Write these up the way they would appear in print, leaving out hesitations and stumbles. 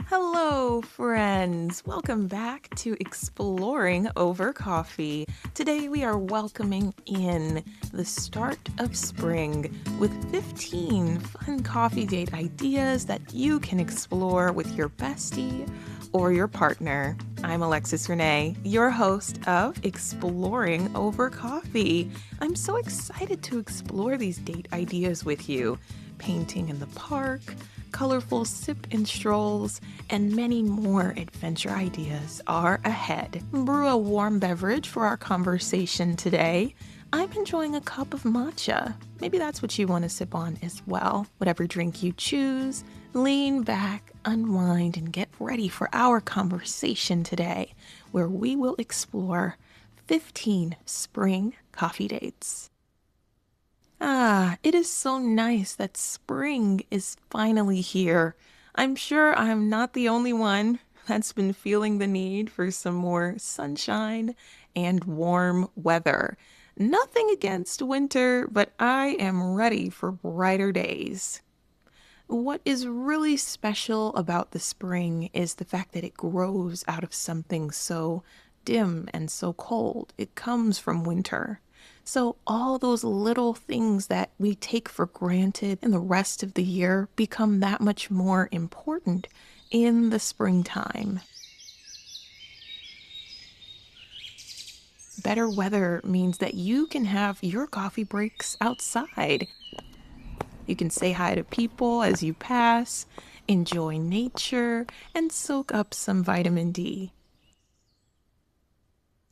Hello, friends. Welcome back to Exploring Over Coffee. Today we are welcoming in the start of spring with 15 fun coffee date ideas that you can explore with your bestie or your partner. I'm Alexis Renee, your host of Exploring Over Coffee. I'm so excited to explore these date ideas with you. Painting in the park, colorful sip and strolls, and many more adventure ideas are ahead. Brew a warm beverage for our conversation today. I'm enjoying a cup of matcha. Maybe that's what you want to sip on as well. Whatever drink you choose, lean back, unwind, and get ready for our conversation today, where we will explore 15 spring coffee dates. It is so nice that spring is finally here. I'm sure I'm not the only one that's been feeling the need for some more sunshine and warm weather. Nothing against winter, but I am ready for brighter days. What is really special about the spring is the fact that it grows out of something so dim and so cold. It comes from winter. So all those little things that we take for granted in the rest of the year become that much more important in the springtime. Better weather means that you can have your coffee breaks outside. You can say hi to people as you pass, enjoy nature, and soak up some vitamin D.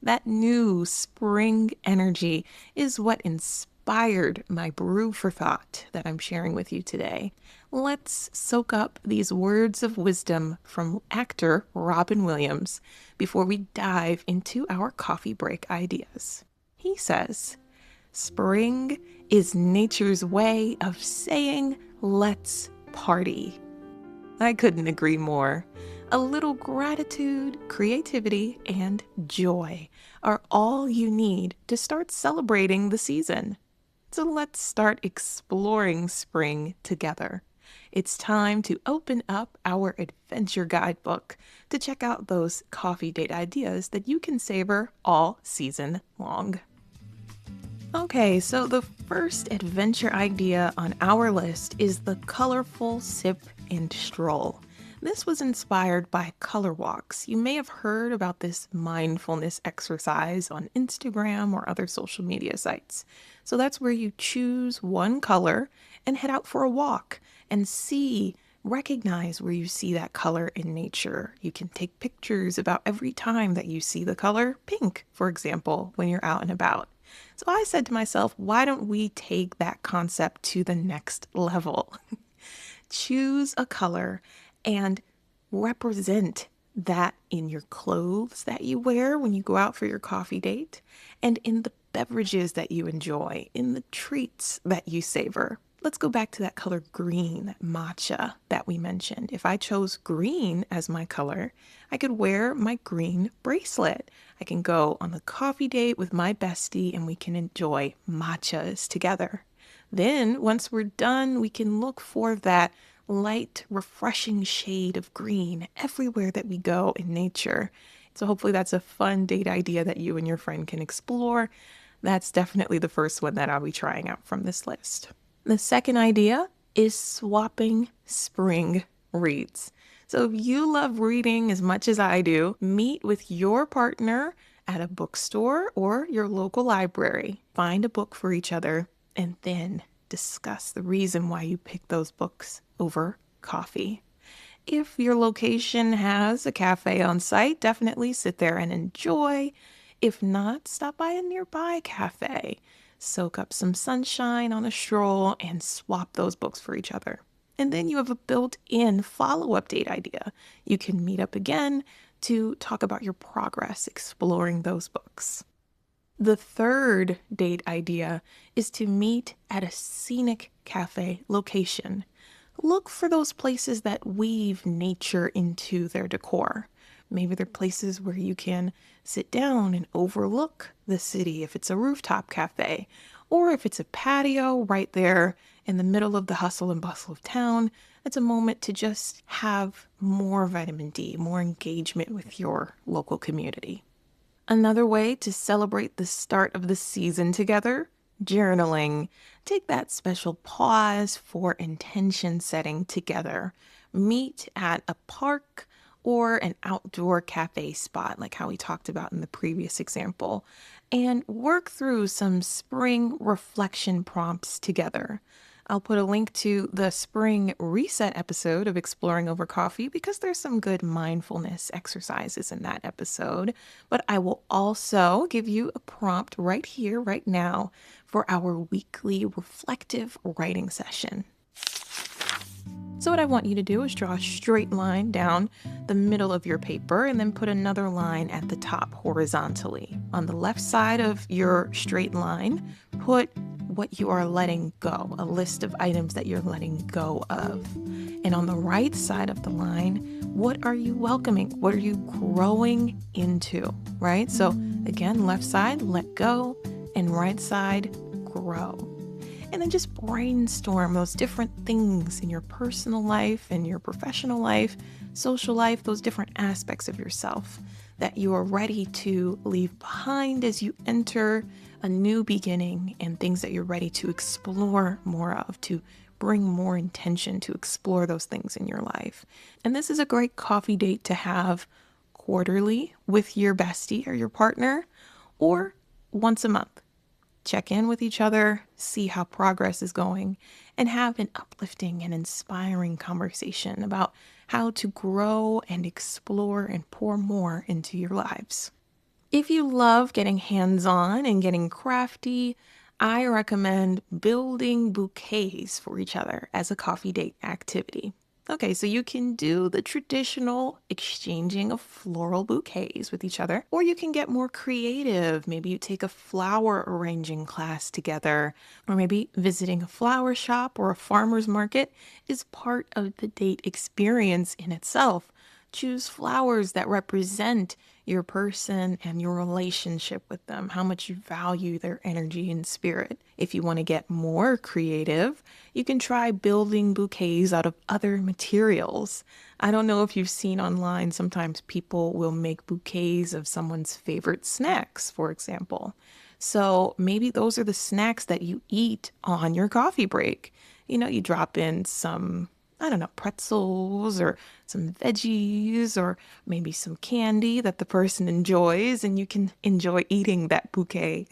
That new spring energy is what inspired my brew for thought that I'm sharing with you today. Let's soak up these words of wisdom from actor Robin Williams before we dive into our coffee break ideas. He says, "Spring is nature's way of saying, let's party." I couldn't agree more. A little gratitude, creativity, and joy are all you need to start celebrating the season. So let's start exploring spring together. It's time to open up our adventure guidebook to check out those coffee date ideas that you can savor all season long. Okay, so the first adventure idea on our list is the colorful sip and stroll. This was inspired by color walks. You may have heard about this mindfulness exercise on Instagram or other social media sites. So that's where you choose one color and head out for a walk and recognize where you see that color in nature. You can take pictures about every time that you see the color pink, for example, when you're out and about. So I said to myself, why don't we take that concept to the next level? Choose a color and represent that in your clothes that you wear when you go out for your coffee date, and in the beverages that you enjoy, in the treats that you savor. Let's go back to that color green, that matcha that we mentioned. If I chose green as my color, I could wear my green bracelet. I can go on the coffee date with my bestie and we can enjoy matchas together. Then, once we're done, we can look for that light, refreshing shade of green everywhere that we go in nature. So hopefully that's a fun date idea that you and your friend can explore. That's definitely the first one that I'll be trying out from this list. The second idea is swapping spring reads. So if you love reading as much as I do, meet with your partner at a bookstore or your local library. Find a book for each other and then discuss the reason why you picked those books over coffee. If your location has a cafe on site, definitely sit there and enjoy. If not, stop by a nearby cafe. Soak up some sunshine on a stroll and swap those books for each other. And then you have a built-in follow-up date idea. You can meet up again to talk about your progress exploring those books. The third date idea is to meet at a scenic cafe location. Look for those places that weave nature into their decor. Maybe they're places where you can sit down and overlook the city if it's a rooftop cafe, Or if it's a patio right there in the middle of the hustle and bustle of town, it's a moment to just have more vitamin D, more engagement with your local community. Another way to celebrate the start of the season together, journaling. Take that special pause for intention setting together. Meet at a park or an outdoor cafe spot, like how we talked about in the previous example, and work through some spring reflection prompts together. I'll put a link to the spring reset episode of Exploring Over Coffee because there's some good mindfulness exercises in that episode. But I will also give you a prompt right here, right now, for our weekly reflective writing session. So what I want you to do is draw a straight line down the middle of your paper and then put another line at the top horizontally. On the left side of your straight line, put what you are letting go, a list of items that you're letting go of. And on the right side of the line, what are you welcoming? What are you growing into, right? So again, left side, let go, and right side, grow. And then just brainstorm those different things in your personal life and your professional life, social life, those different aspects of yourself that you are ready to leave behind as you enter a new beginning, and things that you're ready to explore more of, to bring more intention to explore those things in your life. And this is a great coffee date to have quarterly with your bestie or your partner, or once a month. Check in with each other, see how progress is going, and have an uplifting and inspiring conversation about how to grow and explore and pour more into your lives. If you love getting hands-on and getting crafty, I recommend building bouquets for each other as a coffee date activity. Okay, so you can do the traditional exchanging of floral bouquets with each other, or you can get more creative. Maybe you take a flower arranging class together, or maybe visiting a flower shop or a farmer's market is part of the date experience in itself. Choose flowers that represent your person and your relationship with them, how much you value their energy and spirit. If you want to get more creative, you can try building bouquets out of other materials. I don't know if you've seen online, sometimes people will make bouquets of someone's favorite snacks, for example. So maybe those are the snacks that you eat on your coffee break. You drop in some, I don't know, pretzels or some veggies or maybe some candy that the person enjoys, and you can enjoy eating that bouquet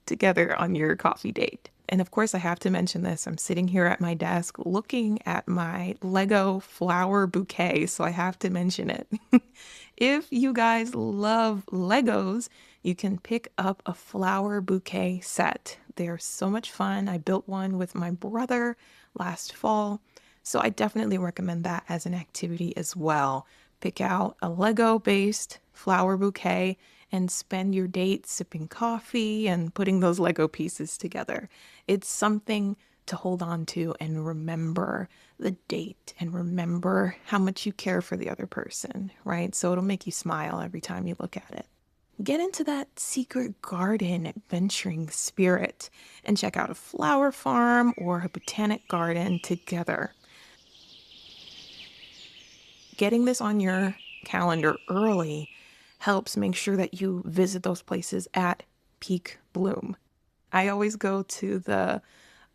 together on your coffee date. And of course, I have to mention this. I'm sitting here at my desk looking at my Lego flower bouquet, so I have to mention it. If you guys love Legos, you can pick up a flower bouquet set. They're so much fun. I built one with my brother last fall. So I definitely recommend that as an activity as well. Pick out a Lego-based flower bouquet and spend your date sipping coffee and putting those Lego pieces together. It's something to hold on to and remember the date and remember how much you care for the other person, right? So it'll make you smile every time you look at it. Get into that secret garden adventuring spirit and check out a flower farm or a botanic garden together. Getting this on your calendar early helps make sure that you visit those places at peak bloom. I always go to the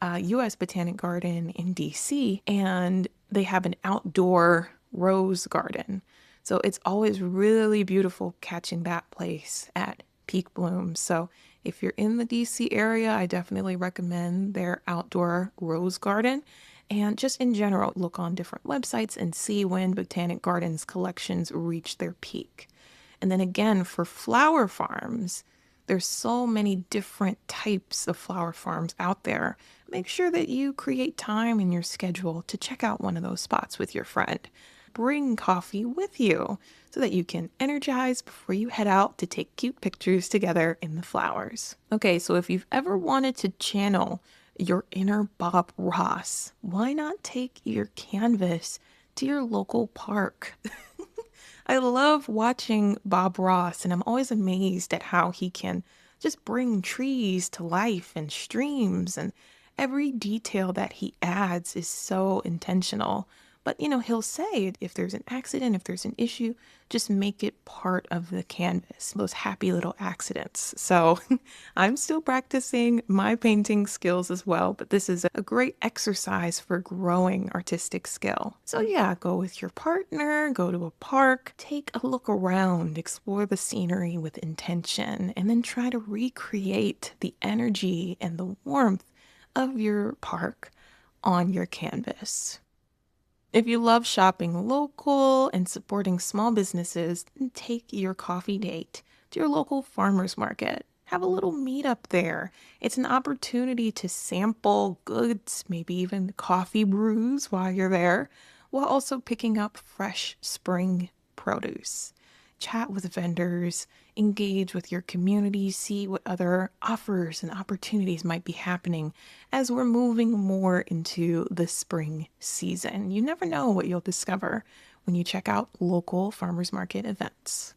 US Botanic Garden in DC, and they have an outdoor rose garden. So it's always really beautiful catching that place at peak bloom. So if you're in the DC area, I definitely recommend their outdoor rose garden. And just in general, look on different websites and see when Botanic Gardens collections reach their peak. And then again, for flower farms, there's so many different types of flower farms out there. Make sure that you create time in your schedule to check out one of those spots with your friend. Bring coffee with you so that you can energize before you head out to take cute pictures together in the flowers. Okay, so if you've ever wanted to channel your inner Bob Ross, why not take your canvas to your local park? I love watching Bob Ross, and I'm always amazed at how he can just bring trees to life and streams. And every detail that he adds is so intentional. But, he'll say if there's an accident, if there's an issue, just make it part of the canvas, those happy little accidents. So I'm still practicing my painting skills as well, but this is a great exercise for growing artistic skill. So yeah, go with your partner, go to a park, take a look around, explore the scenery with intention, and then try to recreate the energy and the warmth of your park on your canvas. If you love shopping local and supporting small businesses, then take your coffee date to your local farmers market. Have a little meetup there. It's an opportunity to sample goods, maybe even coffee brews while you're there, while also picking up fresh spring produce. Chat with vendors, engage with your community, see what other offers and opportunities might be happening as we're moving more into the spring season. You never know what you'll discover when you check out local farmers market events.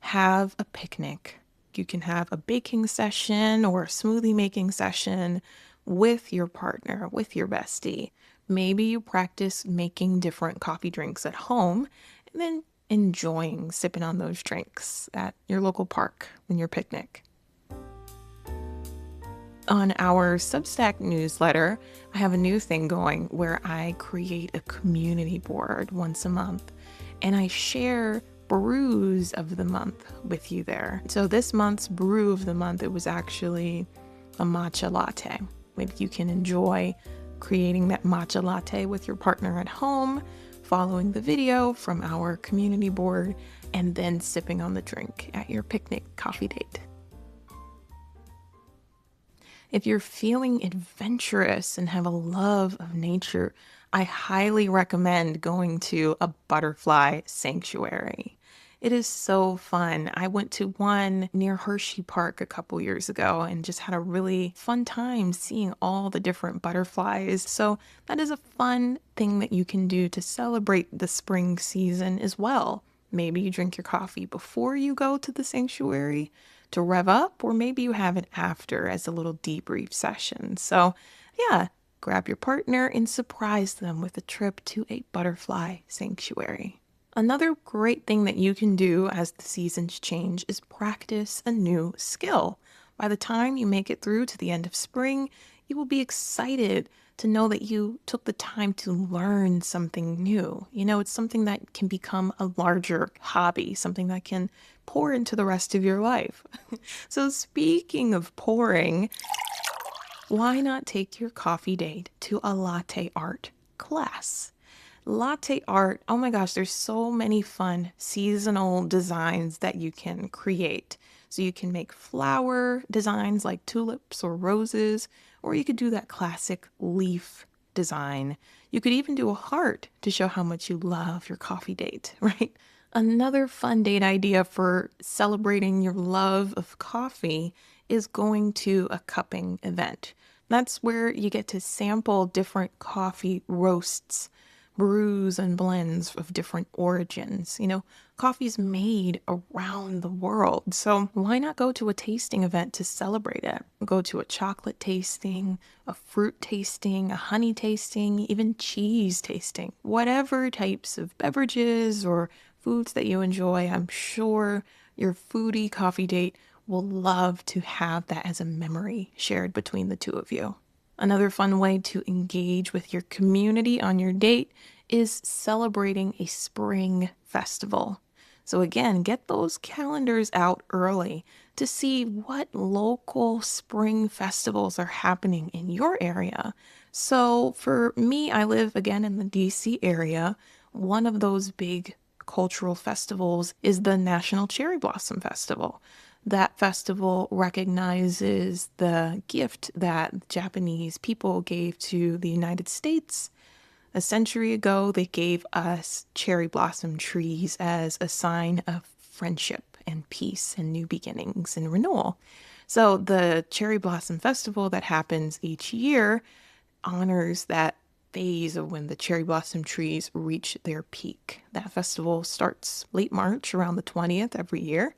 Have a picnic. You can have a baking session or a smoothie making session with your partner, with your bestie. Maybe you practice making different coffee drinks at home and then enjoying sipping on those drinks at your local park when you're picnic. On our Substack newsletter, I have a new thing going where I create a community board once a month and I share brews of the month with you there. So this month's brew of the month, it was actually a matcha latte. Maybe you can enjoy creating that matcha latte with your partner at home, following the video from our community board, and then sipping on the drink at your picnic coffee date. If you're feeling adventurous and have a love of nature, I highly recommend going to a butterfly sanctuary. It is so fun. I went to one near Hershey Park a couple years ago and just had a really fun time seeing all the different butterflies. So that is a fun thing that you can do to celebrate the spring season as well. Maybe you drink your coffee before you go to the sanctuary to rev up, or maybe you have it after as a little debrief session. So yeah, grab your partner and surprise them with a trip to a butterfly sanctuary. Another great thing that you can do as the seasons change is practice a new skill. By the time you make it through to the end of spring, you will be excited to know that you took the time to learn something new. It's something that can become a larger hobby, something that can pour into the rest of your life. So speaking of pouring, why not take your coffee date to a latte art class? Latte art, oh my gosh, there's so many fun seasonal designs that you can create. So you can make flower designs like tulips or roses, or you could do that classic leaf design. You could even do a heart to show how much you love your coffee date, right? Another fun date idea for celebrating your love of coffee is going to a cupping event. That's where you get to sample different coffee roasts, brews and blends of different origins. Coffee's made around the world. So why not go to a tasting event to celebrate it? Go to a chocolate tasting, a fruit tasting, a honey tasting, even cheese tasting. Whatever types of beverages or foods that you enjoy, I'm sure your foodie coffee date will love to have that as a memory shared between the two of you. Another fun way to engage with your community on your date is celebrating a spring festival. So again, get those calendars out early to see what local spring festivals are happening in your area. So for me, I live again in the DC area. One of those big cultural festivals is the National Cherry Blossom Festival. That festival recognizes the gift that Japanese people gave to the United States. A century ago, they gave us cherry blossom trees as a sign of friendship and peace and new beginnings and renewal. So the Cherry Blossom Festival that happens each year honors that phase of when the cherry blossom trees reach their peak. That festival starts late March, around the 20th every year.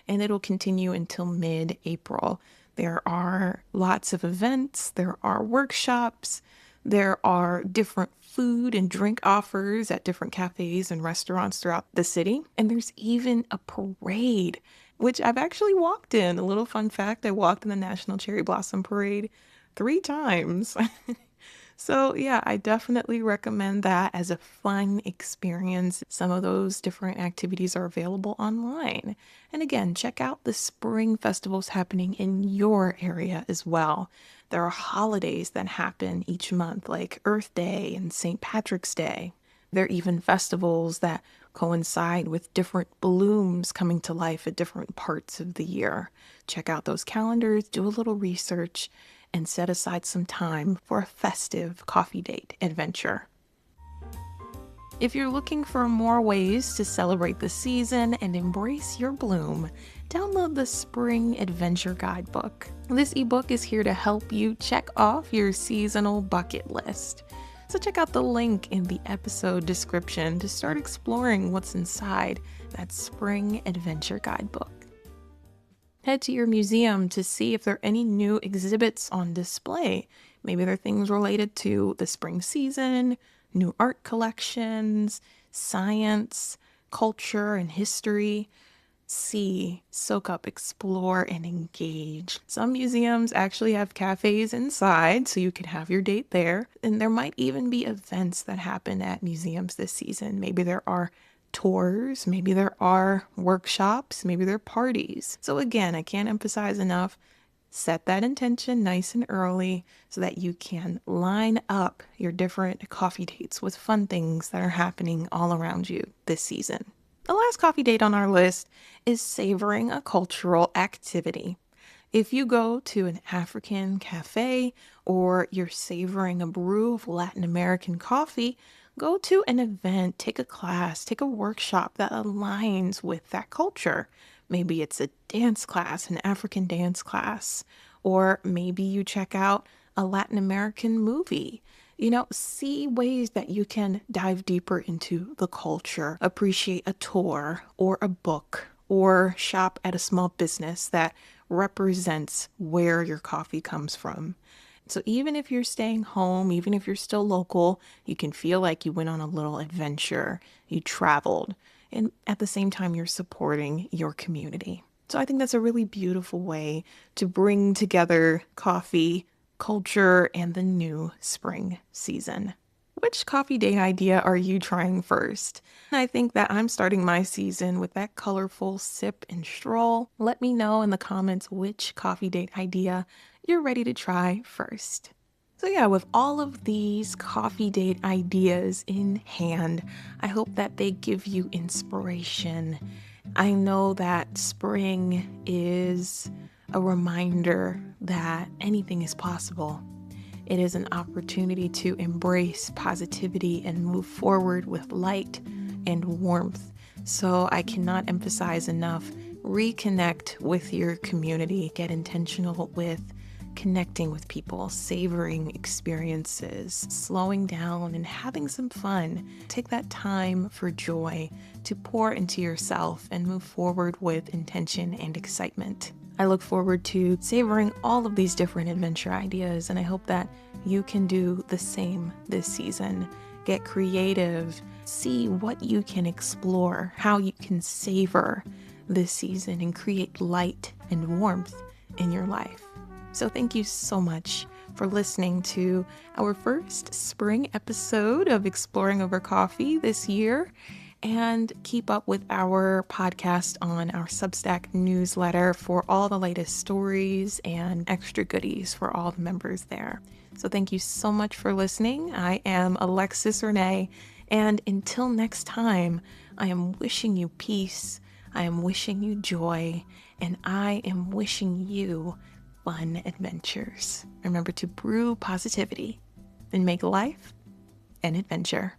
and it'll continue until mid-April. There are lots of events, there are workshops, there are different food and drink offers at different cafes and restaurants throughout the city. And there's even a parade, which I've actually walked in. A little fun fact, I walked in the National Cherry Blossom Parade 3 times. So, yeah, I definitely recommend that as a fun experience. Some of those different activities are available online. And again, check out the spring festivals happening in your area as well. There are holidays that happen each month, like Earth Day and St. Patrick's Day. There are even festivals that coincide with different blooms coming to life at different parts of the year. Check out those calendars, do a little research, and set aside some time for a festive coffee date adventure. If you're looking for more ways to celebrate the season and embrace your bloom, download the Spring Adventure Guidebook. This ebook is here to help you check off your seasonal bucket list. So check out the link in the episode description to start exploring what's inside that Spring Adventure Guidebook. Head to your museum to see if there are any new exhibits on display. Maybe they're things related to the spring season, new art collections, science, culture, and history. See, soak up, explore, and engage. Some museums actually have cafes inside, so you can have your date there. And there might even be events that happen at museums this season. Maybe there are tours, maybe there are workshops, maybe there are parties. So again, I can't emphasize enough, set that intention nice and early so that you can line up your different coffee dates with fun things that are happening all around you this season. The last coffee date on our list is savoring a cultural activity. If you go to an African cafe or you're savoring a brew of Latin American coffee, go to an event, take a class, take a workshop that aligns with that culture. Maybe it's a dance class, an African dance class, or maybe you check out a Latin American movie. See ways that you can dive deeper into the culture, appreciate a tour or a book, or shop at a small business that represents where your coffee comes from. So even if you're staying home, even if you're still local, you can feel like you went on a little adventure, you traveled, and at the same time, you're supporting your community. So I think that's a really beautiful way to bring together coffee, culture, and the new spring season. Which coffee date idea are you trying first? I think that I'm starting my season with that colorful sip and stroll. Let me know in the comments which coffee date idea you're ready to try first. So yeah, with all of these coffee date ideas in hand, I hope that they give you inspiration. I know that spring is a reminder that anything is possible. It is an opportunity to embrace positivity and move forward with light and warmth. So I cannot emphasize enough, reconnect with your community, get intentional with connecting with people, savoring experiences, slowing down and having some fun. Take that time for joy to pour into yourself and move forward with intention and excitement. I look forward to savoring all of these different adventure ideas, and I hope that you can do the same this season. Get creative, see what you can explore, how you can savor this season and create light and warmth in your life. So thank you so much for listening to our first spring episode of Exploring Over Coffee this year. And keep up with our podcast on our Substack newsletter for all the latest stories and extra goodies for all the members there. So thank you so much for listening. I am Alexis Renee, and until next time, I am wishing you peace, I am wishing you joy, and I am wishing you fun adventures. Remember to brew positivity and make life an adventure.